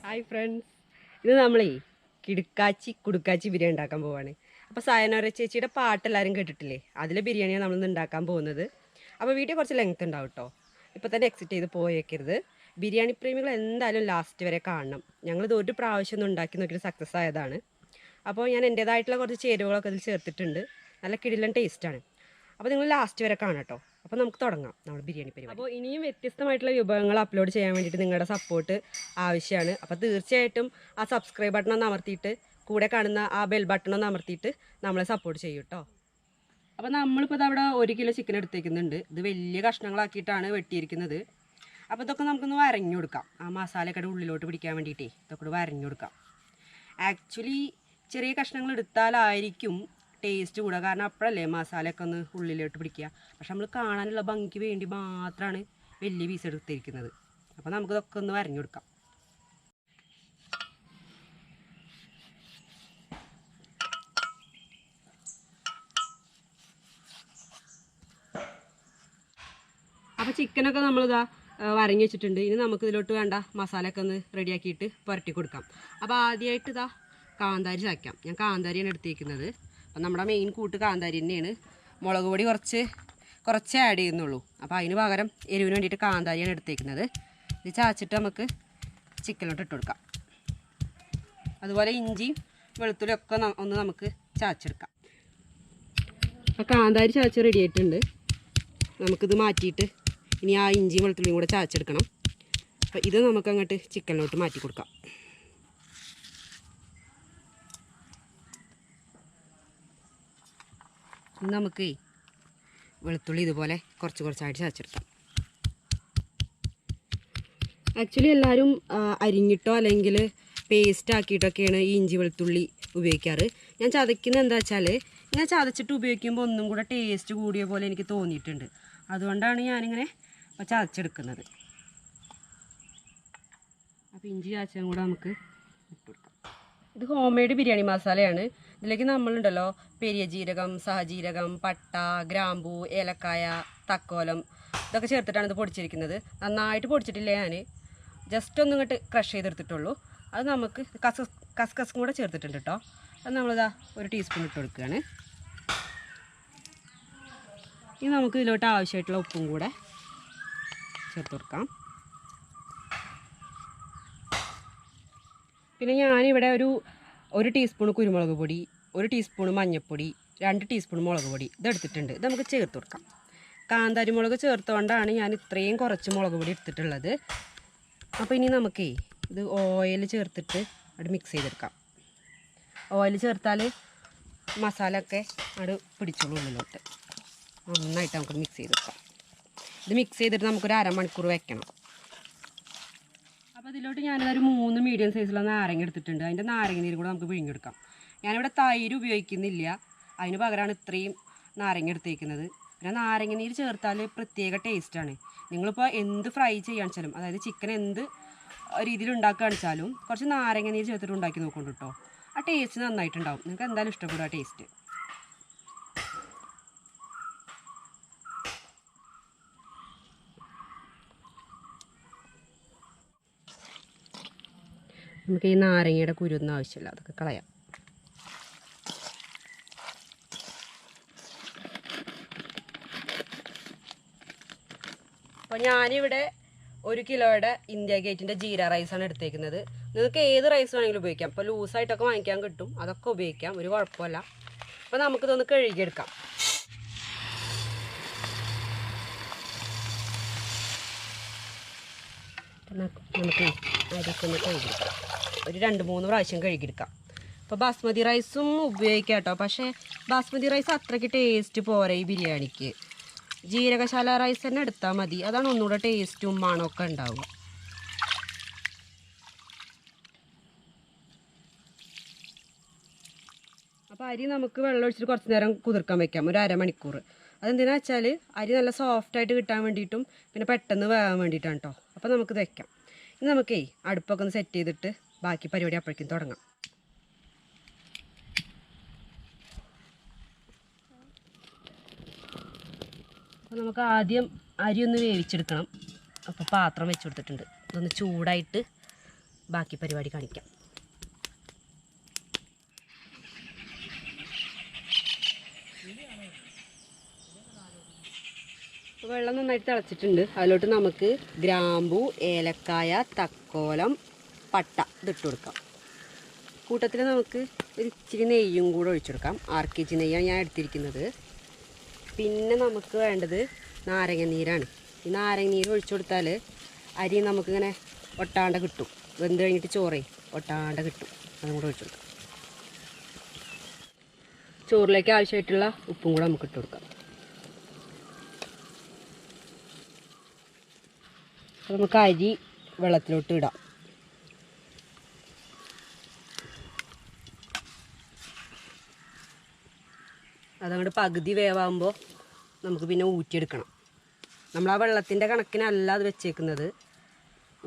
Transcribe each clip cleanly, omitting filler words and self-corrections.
Hi friends, ഇത് നമ്മളേ കുടുക്കാച്ചി ബിരിയാണി ഉണ്ടാക്കാൻ പോവാണ്. അപ്പോൾ സായനോര ചേച്ചിയുടെ പാട്ട് എല്ലാവരും കേട്ടിട്ടില്ലേ? അതിലെ ബിരിയാണിയാണ് നമ്മളിന്ന് ഉണ്ടാക്കാൻ പോകുന്നത്. അപ്പോൾ വീഡിയോ കുറച്ച് ലെങ്ത് ഉണ്ടാവും കേട്ടോ. ഇപ്പോൾ തന്നെ എക്സിറ്റ് ചെയ്ത് പോയേക്കരുത്. ബിരിയാണി പ്രേമികൾ എന്തായാലും ലാസ്റ്റ് വരെ കാണണം. ഞങ്ങളിത് ഒരു പ്രാവശ്യം ഒന്ന് ഉണ്ടാക്കി നോക്കിയിട്ട് സക്സസ് ആയതാണ്. അപ്പോൾ ഞാൻ എൻ്റേതായിട്ടുള്ള കുറച്ച് ചേരുവകളൊക്കെ ഇതിൽ ചേർത്തിട്ടുണ്ട്. നല്ല കിടിലൻ ടേസ്റ്റാണ്. അപ്പോൾ നിങ്ങൾ ലാസ്റ്റ് വരെ കാണാം കേട്ടോ. അപ്പോൾ നമുക്ക് തുടങ്ങാം നമ്മൾ ബിരിയാണി പരിപാടി. അപ്പോൾ ഇനിയും വ്യത്യസ്തമായിട്ടുള്ള വിഭവങ്ങൾ അപ്ലോഡ് ചെയ്യാൻ വേണ്ടിയിട്ട് നിങ്ങളുടെ സപ്പോർട്ട് ആവശ്യമാണ്. അപ്പോൾ തീർച്ചയായിട്ടും ആ സബ്സ്ക്രൈബ് ബട്ടൺ ഒന്ന് അമർത്തിയിട്ട് കൂടെ കാണുന്ന ആ ബെൽ ബട്ടൺ ഒന്ന് അമർത്തിയിട്ട് നമ്മളെ സപ്പോർട്ട് ചെയ്യും കേട്ടോ. അപ്പോൾ നമ്മളിപ്പോൾ അവിടെ 1 കിലോ ചിക്കൻ എടുത്തേക്കുന്നുണ്ട്. ഇത് വലിയ കഷ്ണങ്ങളാക്കിയിട്ടാണ് വെട്ടിയിരിക്കുന്നത്. അപ്പോൾ ഇതൊക്കെ നമുക്കൊന്ന് വരഞ്ഞു കൊടുക്കാം. ആ മസാലയൊക്കെ ഉള്ളിലോട്ട് പിടിക്കാൻ വേണ്ടിയിട്ടേ ഇതൊക്കെ വരഞ്ഞു കൊടുക്കാം. ആക്ച്വലി ചെറിയ കഷ്ണങ്ങൾ എടുത്താലായിരിക്കും ടേസ്റ്റ് കൂടുക. കാരണം അപ്പോഴല്ലേ മസാലയൊക്കെ ഒന്ന് ഉള്ളിലോട്ട് പിടിക്കുക. പക്ഷെ നമ്മൾ കാണാനുള്ള ഭംഗിക്ക് വേണ്ടി മാത്രമാണ് വലിയ പീസ് എടുത്തിരിക്കുന്നത്. അപ്പോൾ നമുക്കിതൊക്കെ ഒന്ന് വരഞ്ഞു കൊടുക്കാം. അപ്പോൾ ചിക്കനൊക്കെ നമ്മളിതാ വരഞ്ഞു വെച്ചിട്ടുണ്ട്. ഇനി നമുക്ക് ഇതിലോട്ട് വേണ്ട മസാലയൊക്കെ ഒന്ന് റെഡിയാക്കിയിട്ട് പുരട്ടി കൊടുക്കാം. അപ്പോൾ ആദ്യമായിട്ട് ഇതാ കാന്താരി ചായ്ക്കാം. ഞാൻ കാന്താരിയാണ് എടുത്തിരിക്കുന്നത്. അപ്പം നമ്മുടെ മെയിൻ കൂട്ട് കാന്താരി തന്നെയാണ്. മുളക് പൊടി കുറച്ച് ആഡ് ചെയ്യുന്നുള്ളൂ. അപ്പോൾ അതിന് പകരം എരിവിന് വേണ്ടിയിട്ട് കാന്താരിയാണ് എടുത്തേക്കുന്നത്. ഇത് ചാച്ചിട്ട് നമുക്ക് ചിക്കനിലോട്ട് ഇട്ട് കൊടുക്കാം. അതുപോലെ ഇഞ്ചിയും വെളുത്തുള്ളിയൊക്കെ ഒന്ന് നമുക്ക് ചാച്ചെടുക്കാം. അപ്പോൾ കാന്താരി ചാച്ച് റെഡി ആയിട്ടുണ്ട്. നമുക്കിത് മാറ്റിയിട്ട് ഇനി ആ ഇഞ്ചിയും വെളുത്തുള്ളിയും കൂടെ ചാച്ചെടുക്കണം. അപ്പോൾ ഇത് നമുക്ക് അങ്ങോട്ട് ചിക്കനിലോട്ട് മാറ്റി കൊടുക്കാം. നമുക്ക് വെളുത്തുള്ളി ഇതുപോലെ കുറച്ചായിട്ട് ചതച്ചെടുക്കാം. ആക്ച്വലി എല്ലാവരും അരിഞ്ഞിട്ടോ അല്ലെങ്കിൽ പേസ്റ്റ് ആക്കിയിട്ടൊക്കെയാണ് ഈ ഇഞ്ചി വെളുത്തുള്ളി ഉപയോഗിക്കാറ്. ഞാൻ ചതയ്ക്കുന്നത് എന്താ വെച്ചാൽ ഇങ്ങനെ ചതച്ചിട്ട് ഉപയോഗിക്കുമ്പോൾ ഒന്നും കൂടെ ടേസ്റ്റ് കൂടിയ പോലെ എനിക്ക് തോന്നിയിട്ടുണ്ട്. അതുകൊണ്ടാണ് ഞാനിങ്ങനെ ചതച്ചെടുക്കുന്നത്. അപ്പോൾ ഇഞ്ചി ചതച്ചും കൂടെ നമുക്ക് ഇട്ട് കൊടുക്കാം. ഇത് ഹോം മെയ്ഡ് ബിരിയാണി മസാലയാണ്. ഇതിലേക്ക് നമ്മളുണ്ടല്ലോ പെരിയ ജീരകം, സഹജീരകം, പട്ട, ഗ്രാമ്പൂ, ഏലക്കായ, തക്കോലം ഇതൊക്കെ ചേർത്തിട്ടാണ് ഇത് പൊടിച്ചിരിക്കുന്നത്. നന്നായിട്ട് പൊടിച്ചിട്ടില്ല, ഞാൻ ജസ്റ്റ് ഒന്നും ഇങ്ങോട്ട് ക്രഷ് ചെയ്തെടുത്തിട്ടുള്ളൂ. അത് നമുക്ക് കസ്കസും കൂടെ ചേർത്തിട്ടുണ്ട് കേട്ടോ. അത് നമ്മളിതാ 1 ടീസ്പൂൺ ഇട്ട് കൊടുക്കുകയാണ്. ഇനി നമുക്ക് ഇതിലോട്ട് ആവശ്യമായിട്ടുള്ള ഉപ്പും കൂടെ ചേർത്ത് കൊടുക്കാം. പിന്നെ ഞാനിവിടെ ഒരു ടീസ്പൂൺ കുരുമുളക് പൊടി, 1 ടീസ്പൂൺ മഞ്ഞൾപ്പൊടി, 2 ടീസ്പൂൺ മുളക് പൊടി ഇതെടുത്തിട്ടുണ്ട്. ഇത് നമുക്ക് ചേർത്ത് കൊടുക്കാം. കാന്താരി മുളക് ചേർത്തുകൊണ്ടാണ് ഞാൻ ഇത്രയും കുറച്ച് മുളക് പൊടി എടുത്തിട്ടുള്ളത്. അപ്പോൾ ഇനി നമുക്കേ ഇത് ഓയിൽ ചേർത്തിട്ട് അവിടെ മിക്സ് ചെയ്തെടുക്കാം. ഓയിൽ ചേർത്താൽ മസാല ഒക്കെ അവിടെ പിടിച്ചോളൂ ഉള്ളിലോട്ട്. നന്നായിട്ട് നമുക്ക് മിക്സ് ചെയ്തെടുക്കാം. ഇത് മിക്സ് ചെയ്തിട്ട് നമുക്കൊരു അരമണിക്കൂർ വെക്കണം. അപ്പോൾ ഇതിലോട്ട് ഞാനൊരു 3 മീഡിയം സൈസിലുള്ള നാരങ്ങ എടുത്തിട്ടുണ്ട്. അതിൻ്റെ നാരങ്ങ നീര് കൂടെ നമുക്ക് പിഴിഞ്ഞെടുക്കാം. ഞാനിവിടെ തൈര് ഉപയോഗിക്കുന്നില്ല, അതിന് പകരമാണ് ഇത്രയും നാരങ്ങ എടുത്തേക്കുന്നത്. പിന്നെ നാരങ്ങ നീര് ചേർത്താൽ പ്രത്യേക ടേസ്റ്റാണ്. നിങ്ങളിപ്പോൾ എന്ത് ഫ്രൈ ചെയ്യാന്ന് വെച്ചാലും, അതായത് ചിക്കൻ എന്ത് രീതിയിൽ ഉണ്ടാക്കുകയാണെന്ന് വെച്ചാലും കുറച്ച് നാരങ്ങ നീര് ചേർത്തിട്ട് ഉണ്ടാക്കി നോക്കുന്നുണ്ട് കേട്ടോ. ആ ടേസ്റ്റ് നന്നായിട്ടുണ്ടാവും. നിങ്ങൾക്ക് എന്തായാലും ഇഷ്ടപ്പെടും ആ ടേസ്റ്റ്. നമുക്ക് ഈ നാരങ്ങയുടെ കുരുവൊന്നും ആവശ്യമില്ല, അതൊക്കെ കളയാം. അപ്പോൾ ഞാനിവിടെ 1 കിലോയുടെ ഇന്ത്യ ഗേറ്റിൻ്റെ ജീര റൈസാണ് എടുത്തേക്കുന്നത്. നിങ്ങൾക്ക് ഏത് റൈസ് വേണമെങ്കിലും ഉപയോഗിക്കാം. ഇപ്പോൾ ലൂസായിട്ടൊക്കെ വാങ്ങിക്കാൻ കിട്ടും, അതൊക്കെ ഉപയോഗിക്കാം, ഒരു കുഴപ്പമില്ല. അപ്പോൾ നമുക്കിതൊന്ന് കഴുകിയെടുക്കാം. നമുക്ക് അരിയൊക്കെ ഒന്ന് കഴുകിയെടുക്കാം. ഒരു 2-3 പ്രാവശ്യം കഴുകിയെടുക്കാം. അപ്പോൾ ബാസ്മതി റൈസും ഉപയോഗിക്കാം കേട്ടോ. പക്ഷേ ബാസ്മതി റൈസ് അത്രയ്ക്ക് ടേസ്റ്റ് പോരെ ഈ ബിരിയാണിക്ക്. ജീരകശാല റൈസ് തന്നെ എടുത്താൽ മതി. അതാണ് ഒന്നുകൂടെ ടേസ്റ്റും മണമൊക്കെ ഉണ്ടാവുക. അപ്പോൾ അരി നമുക്ക് വെള്ളം ഒഴിച്ചിട്ട് കുറച്ച് നേരം കുതിർക്കാൻ വെക്കാം, ഒരു അരമണിക്കൂർ. അതെന്തിനാ വെച്ചാൽ അരി നല്ല സോഫ്റ്റായിട്ട് കിട്ടാൻ വേണ്ടിയിട്ടും പിന്നെ പെട്ടെന്ന് വേകാൻ വേണ്ടിയിട്ടാണ് കേട്ടോ. അപ്പോൾ നമുക്കിത് വെക്കാം. ഇനി നമുക്കേ അടുപ്പൊക്കെ ഒന്ന് സെറ്റ് ചെയ്തിട്ട് ബാക്കി പരിപാടി അപ്പോഴേക്കും തുടങ്ങാം. അപ്പോൾ നമുക്ക് ആദ്യം അരി ഒന്ന് വേവിച്ചെടുക്കണം. അപ്പോൾ പാത്രം വെച്ച് കൊടുത്തിട്ടുണ്ട്. ഇതൊന്ന് ചൂടായിട്ട് ബാക്കി പരിപാടി കാണിക്കാം. വെള്ളം നന്നായിട്ട് തിളച്ചിട്ടുണ്ട്. അതിലോട്ട് നമുക്ക് ഗ്രാമ്പൂ, ഏലക്കായ, തക്കോലം, പട്ട ഇതിട്ട് കൊടുക്കാം. കൂട്ടത്തിൽ നമുക്ക് ഒരു ഇച്ചിരി നെയ്യും കൂടെ ഒഴിച്ചു കൊടുക്കാം. 6 kg നെയ്യാണ് ഞാൻ എടുത്തിരിക്കുന്നത്. പിന്നെ നമുക്ക് വേണ്ടത് നാരങ്ങ നീരാണ്. ഈ നാരങ്ങ നീര് ഒഴിച്ചു കൊടുത്താൽ അരി നമുക്കിങ്ങനെ ഒട്ടാണ്ട കിട്ടും. വെന്ത് കഴിഞ്ഞിട്ട് ചോറേ ഒട്ടാണ്ട കിട്ടും. അതും കൂടെ ഒഴിച്ചു കൊടുക്കാം. ചോറിലേക്ക് ആവശ്യമായിട്ടുള്ള ഉപ്പും കൂടെ നമുക്ക് ഇട്ട് കൊടുക്കാം. നമുക്ക് അരി വെള്ളത്തിലോട്ട് ഇടാം. അതങ്ങോട്ട് പകുതി വേവാകുമ്പോൾ നമുക്ക് പിന്നെ ഊറ്റിയെടുക്കണം. നമ്മൾ ആ വെള്ളത്തിൻ്റെ കണക്കിനല്ല അത് വെച്ചേക്കുന്നത്.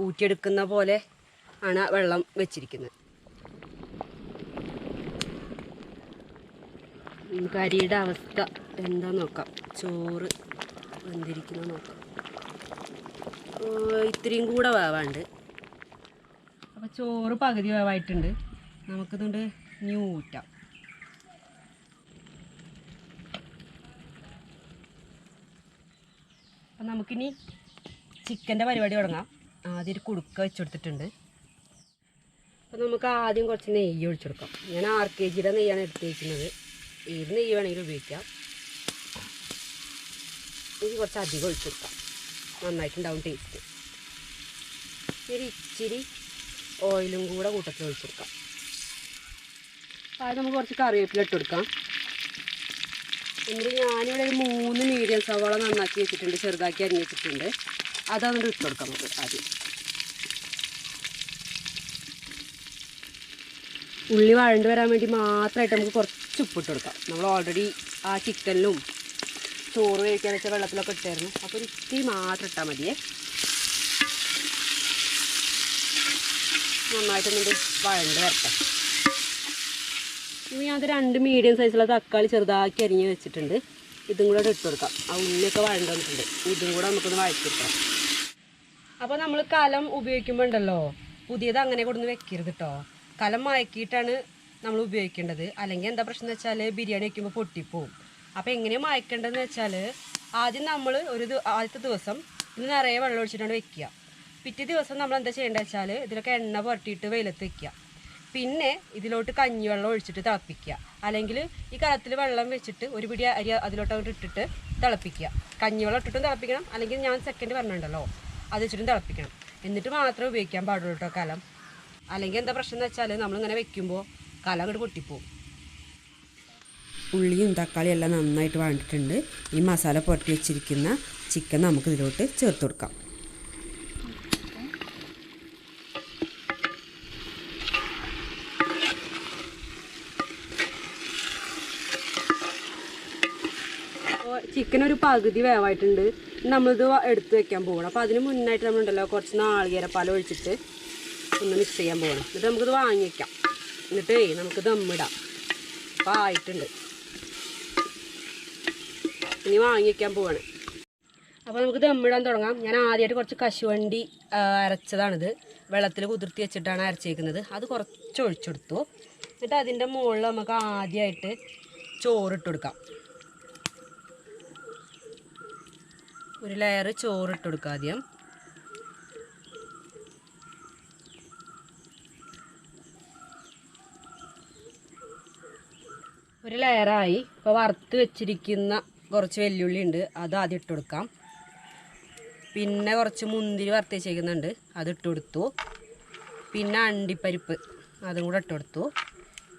ഊറ്റിയെടുക്കുന്ന പോലെ ആണ് വെള്ളം വെച്ചിരിക്കുന്നത്. നമുക്ക് അരിയുടെ അവസ്ഥ എന്താ നോക്കാം. ചോറ് വെന്തിരിക്കുന്ന നോക്കാം. ഇത്രയും കൂടെ വേവാണ്ട്. അപ്പോൾ ചോറ് പകുതി വേവായിട്ടുണ്ട്. നമുക്കിതുകൊണ്ട് ഇനി ഊറ്റാം. അപ്പം നമുക്കിനി ചിക്കൻ്റെ പരിപാടി തുടങ്ങാം. ആദ്യം ഒരു കുടുക്ക വെച്ചെടുത്തിട്ടുണ്ട്. അപ്പോൾ നമുക്ക് ആദ്യം കുറച്ച് നെയ്യ് ഒഴിച്ചെടുക്കാം. ഞാൻ 6 kg നെയ്യാണ് എടുത്ത് വയ്ക്കുന്നത്. ഏത് നെയ്യ് വേണമെങ്കിലും ഉപയോഗിക്കാം. ഇത് കുറച്ച് അധികം ഒഴിച്ചെടുക്കാം. നന്നായിട്ടുണ്ടാവും ടേസ്റ്റ്. ഒരു ഇച്ചിരി ഓയിലും കൂടെ കൂട്ടത്തിൽ ഒഴിച്ചെടുക്കാം. അത് നമുക്ക് കുറച്ച് കറിവേപ്പില ഇട്ട് കൊടുക്കാം. എന്നിട്ട് ഞാനിവിടെ ഒരു 3 മീഡിയം സവാള നന്നാക്കി വെച്ചിട്ടുണ്ട്, ചെറുതാക്കി അരിഞ്ഞ് വെച്ചിട്ടുണ്ട്. അതങ്ങോട്ട് ഇട്ട് കൊടുക്കാം നമുക്ക് ആദ്യം. ഉള്ളി വഴണ്ട് വരാൻ വേണ്ടി മാത്രമായിട്ട് നമുക്ക് കുറച്ച് ഉപ്പിട്ട് കൊടുക്കാം. നമ്മൾ ഓൾറെഡി ആ ചിക്കനിലും ചോറ് കഴിക്കാൻ വെച്ച വെള്ളത്തിലൊക്കെ ഇട്ടായിരുന്നു. അപ്പോൾ ഒരു ഇത്തിരി മാത്രം ഇട്ടാൽ മതിയേ. നന്നായിട്ടൊന്നുകൊണ്ട് വഴണ്ട് വരട്ടെ. ഇനി ഞാനത് 2 മീഡിയം സൈസുള്ള തക്കാളി ചെറുതാക്കി അരിഞ്ഞ് വെച്ചിട്ടുണ്ട്. ഇതും കൂടെ ഇട്ട് കൊടുക്കാം. ആ ഉള്ളിയൊക്കെ വഴണ്ട് വന്നിട്ടുണ്ട്. ഇതും കൂടെ നമുക്കൊന്ന് വഴറ്റിയെടുക്കാം. അപ്പോൾ നമ്മൾ കലം ഉപയോഗിക്കുമ്പോൾ ഉണ്ടല്ലോ, പുതിയത് അങ്ങനെ കൊടുന്ന് വെക്കരുത് കേട്ടോ. കലം മയക്കിയിട്ടാണ് നമ്മൾ ഉപയോഗിക്കേണ്ടത്. അല്ലെങ്കിൽ എന്താ പ്രശ്നം എന്ന് വെച്ചാൽ ബിരിയാണി വയ്ക്കുമ്പോൾ പൊട്ടിപ്പോവും. അപ്പോൾ എങ്ങനെയാണ് മയക്കേണ്ടതെന്ന് വെച്ചാൽ ആദ്യം നമ്മൾ ആദ്യത്തെ ദിവസം ഇത് നിറയെ വെള്ളം ഒഴിച്ചിട്ടാണ് വെക്കുക. പിറ്റേ ദിവസം നമ്മൾ എന്താ ചെയ്യേണ്ടത് വെച്ചാൽ ഇതിലൊക്കെ എണ്ണ പുരട്ടിയിട്ട് വെയിലത്ത് വെക്കുക. പിന്നെ ഇതിലോട്ട് കഞ്ഞിവെള്ളം ഒഴിച്ചിട്ട് തിളപ്പിക്കുക. അല്ലെങ്കിൽ ഈ കലത്തിൽ വെള്ളം വെച്ചിട്ട് ഒരു പിടി അരി അതിലോട്ട് അങ്ങോട്ട് ഇട്ടിട്ട് തിളപ്പിക്കുക. കഞ്ഞിവെള്ളം ഇട്ടിട്ടും തിളപ്പിക്കണം. അല്ലെങ്കിൽ ഞാൻ സെക്കൻഡ് പറഞ്ഞിട്ടുണ്ടല്ലോ, അത് വെച്ചിട്ടും തിളപ്പിക്കണം. എന്നിട്ട് മാത്രമേ ഉപയോഗിക്കാൻ പാടുള്ളൂ കേട്ടോ കലം. അല്ലെങ്കിൽ എന്താ പ്രശ്നം എന്ന് വെച്ചാൽ നമ്മളിങ്ങനെ വെക്കുമ്പോൾ കലം അങ്ങോട്ട് പൊട്ടിപ്പോവും. ഉള്ളിയും തക്കാളിയും എല്ലാം നന്നായിട്ട് വഴണ്ടിട്ടുണ്ട്. ഈ മസാല പുരട്ടി വെച്ചിരിക്കുന്ന ചിക്കൻ നമുക്ക് ഇതിലോട്ട് ചേർത്ത് കൊടുക്കാം. ചിക്കൻ ഒരു പകുതി വേവായിട്ടുണ്ട്. നമ്മളിത് എടുത്ത് വെക്കാൻ പോകണം. അപ്പോൾ അതിന് മുന്നായിട്ട് നമ്മളുണ്ടല്ലോ കുറച്ച് നാളികേരപ്പാൽ ഒഴിച്ചിട്ട് ഒന്ന് മിക്സ് ചെയ്യാൻ പോകണം. എന്നിട്ട് നമുക്കിത് വാങ്ങി വയ്ക്കാം. എന്നിട്ട് നമുക്ക് ദമ്മിടാം. അപ്പോൾ ആയിട്ടുണ്ട്. ഇനി വാങ്ങി വയ്ക്കാൻ പോവാണ്. അപ്പോൾ നമുക്ക് ദമ്മിടാൻ തുടങ്ങാം. ഞാൻ ആദ്യമായിട്ട് കുറച്ച് കശുവണ്ടി അരച്ചതാണിത്. വെള്ളത്തിൽ കുതിർത്തി വെച്ചിട്ടാണ് അരച്ചേക്കുന്നത്. അത് കുറച്ച് ഒഴിച്ചെടുത്തു. എന്നിട്ട് അതിൻ്റെ മുകളിൽ നമുക്ക് ആദ്യമായിട്ട് ചോറിട്ട് കൊടുക്കാം. ഒരു ലെയർ ചോറിട്ട് കൊടുക്കുക ആദ്യം. ഒരു ലെയറായി. ഇപ്പോൾ വറുത്ത് വെച്ചിരിക്കുന്ന കുറച്ച് വെല്ലുള്ളി ഉണ്ട്, അത് ആദ്യം ഇട്ട് കൊടുക്കാം. പിന്നെ കുറച്ച് മുന്തിരി വറുത്ത് വെച്ചേക്കുന്നുണ്ട്, അത് ഇട്ട് കൊടുത്തു. പിന്നെ അണ്ടിപ്പരിപ്പ് അതും കൂടെ ഇട്ട് കൊടുത്തു.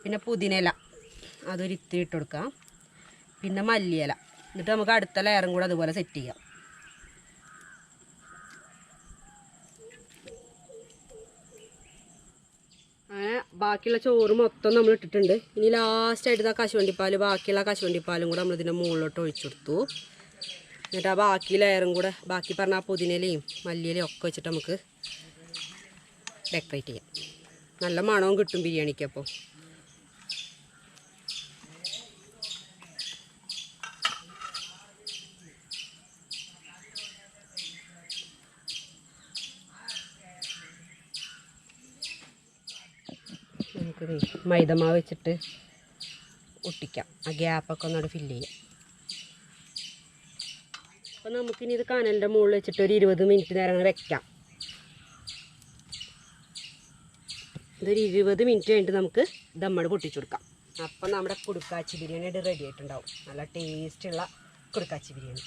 പിന്നെ പുതിനയില അതൊരു ഇത്തിരി ഇട്ട് കൊടുക്കാം. പിന്നെ മല്ലിയില. എന്നിട്ട് നമുക്ക് അടുത്ത ലെയറും കൂടെ അതുപോലെ സെറ്റ് ചെയ്യാം. അങ്ങനെ ബാക്കിയുള്ള ചോറ് മൊത്തം നമ്മൾ ഇട്ടിട്ടുണ്ട്. ഇനി ലാസ്റ്റായിട്ട് ആ കശുവണ്ടിപ്പാൽ, ബാക്കിയുള്ള കശുവണ്ടിപ്പാലും കൂടെ നമ്മളിതിൻ്റെ മുകളിലോട്ട് ഒഴിച്ചു കൊടുത്തു. എന്നിട്ട് ആ ബാക്കി ലെയറും കൂടെ ബാക്കി പറഞ്ഞ ആ പുതിനയിലയും മല്ലിയിലയും ഒക്കെ വെച്ചിട്ട് നമുക്ക് ഡെക്കറേറ്റ് ചെയ്യാം. നല്ല മണവും കിട്ടും ബിരിയാണിക്ക്. അപ്പോൾ മൈദമാവ് വെച്ചിട്ട് ഒട്ടിക്കാം. ആ ഗ്യാപ്പൊക്കെ ഒന്നോട് ഫില്ല് ചെയ്യാം. അപ്പോൾ നമുക്കിനി ഇത് കനലിൻ്റെ മുകളിൽ വെച്ചിട്ട് ഒരു 20 മിനിറ്റ് നേരം അങ്ങനെ വെക്കാം. ഇതൊരു 20 മിനിറ്റ് കഴിഞ്ഞിട്ട് നമുക്ക് ദമ്മട് പൊട്ടിച്ചു കൊടുക്കാം. അപ്പം നമ്മുടെ കുടുക്കാച്ചി ബിരിയാണി റെഡി ആയിട്ടുണ്ടാവും. നല്ല ടേസ്റ്റുള്ള കുടുക്കാച്ചി ബിരിയാണി.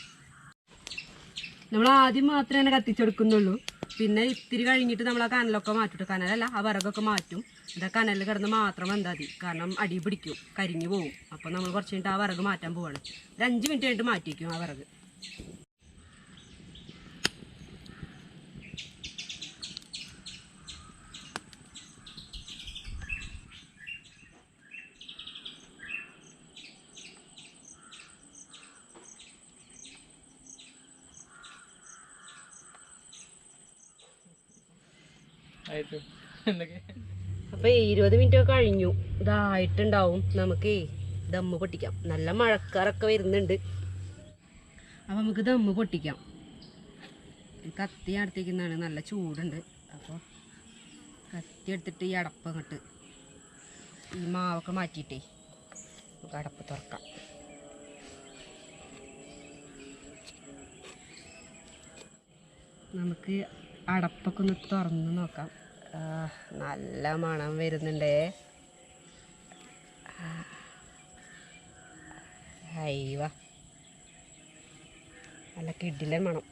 നമ്മൾ ആദ്യം മാത്രമേ തന്നെ കത്തിച്ചെടുക്കുന്നുള്ളൂ. പിന്നെ ഇത്തിരി കഴിഞ്ഞിട്ട് നമ്മൾ ആ കനലൊക്കെ മാറ്റിട്ട്, കനലല്ല ആ വിറകൊക്കെ മാറ്റും. എന്താ കനലിൽ കിടന്ന് മാത്രം വെന്താൽ മതി. കാരണം അടി പിടിക്കും, കരിഞ്ഞു പോവും. അപ്പോൾ നമ്മൾ കുറച്ച് കഴിഞ്ഞിട്ട് ആ വിറക് മാറ്റാൻ പോവാണ്. ഒരു 5 മിനിറ്റ് കഴിഞ്ഞിട്ട് മാറ്റിക്കും ആ വിറക്. അപ്പോൾ 20 മിനിറ്റ് ഒക്കെ കഴിഞ്ഞു. ഇതായിട്ടുണ്ടാവും. നമുക്ക് ദമ്മ് പൊട്ടിക്കാം. നല്ല മഴക്കാറൊക്കെ വരുന്നുണ്ട്. അപ്പോൾ നമുക്ക് ദമ്മ് പൊട്ടിക്കാം. കത്തി അടുത്തേക്കുന്നതാണ്, നല്ല ചൂടുണ്ട്. അപ്പോൾ കത്തി എടുത്തിട്ട് ഈ അടപ്പ് അങ്ങോട്ട് ഈ മാവൊക്കെ മാറ്റിയിട്ടേ നമുക്ക് അടപ്പ് തുറക്കാം. നമുക്ക് അടപ്പൊക്കെ ഒന്ന് തുറന്ന് നോക്കാം. നല്ല മണം വരുന്നുണ്ടേ. ഹൈവ, നല്ല കിടിലൻ മണം.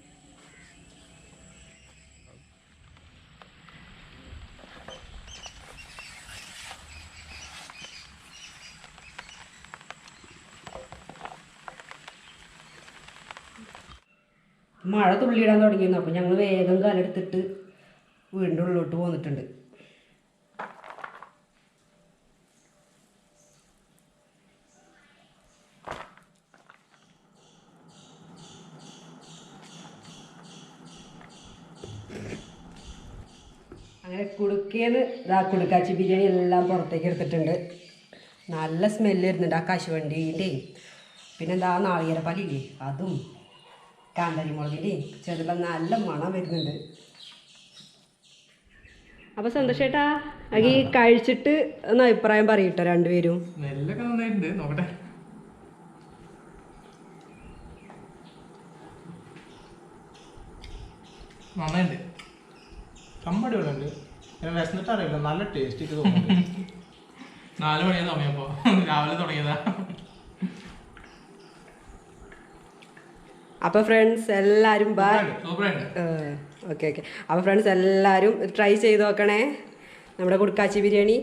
മഴ തുള്ളിയിടാൻ തുടങ്ങിയിരുന്നു. അപ്പോൾ ഞങ്ങൾ വേഗം കാലെടുത്തിട്ട് വീണ്ടും ഉള്ളിലോട്ട് പോന്നിട്ടുണ്ട്. അങ്ങനെ കുടുക്കേന്ന് കുടുക്കാച്ചി ബിരിയാണി എല്ലാം പുറത്തേക്ക് എടുത്തിട്ടുണ്ട്. നല്ല സ്മെല്ല് വരുന്നുണ്ട് ആ കശുവണ്ടീൻ്റെയും പിന്നെ എന്താ നാളികേരപ്പാലില്ലേ അതും കാന്താരിമുളകിൻ്റെയും ചെറുപ്പം നല്ല മണം വരുന്നുണ്ട്. അപ്പോൾ സന്തോഷേട്ടാ ഈ കഴിച്ചിട്ട് ഒന്ന് അഭിപ്രായം പറയട്ടോ രണ്ടുപേരും. നെല്ലൊക്കെ നന്നായിട്ടുണ്ട്, നോക്കട്ടെ. നന്നായിട്ടുണ്ട്, കമ്പടി ഇവിടെ ഉണ്ട്. ഞാൻ വിശന്നിട്ട് അറിയില്ല, നല്ല ടേസ്റ്റ് ഒക്കെ തോന്നുന്നുണ്ട്. 4 മണിയാ സമയപ്പോ, രാവിലെ തുടങ്ങിയതാ. അപ്പോൾ ഫ്രണ്ട്സ് എല്ലാവരും ഓക്കെ. അപ്പോൾ ഫ്രണ്ട്സ് എല്ലാവരും ട്രൈ ചെയ്ത് നോക്കണേ നമ്മുടെ കുടുക്കാച്ചി ബിരിയാണി.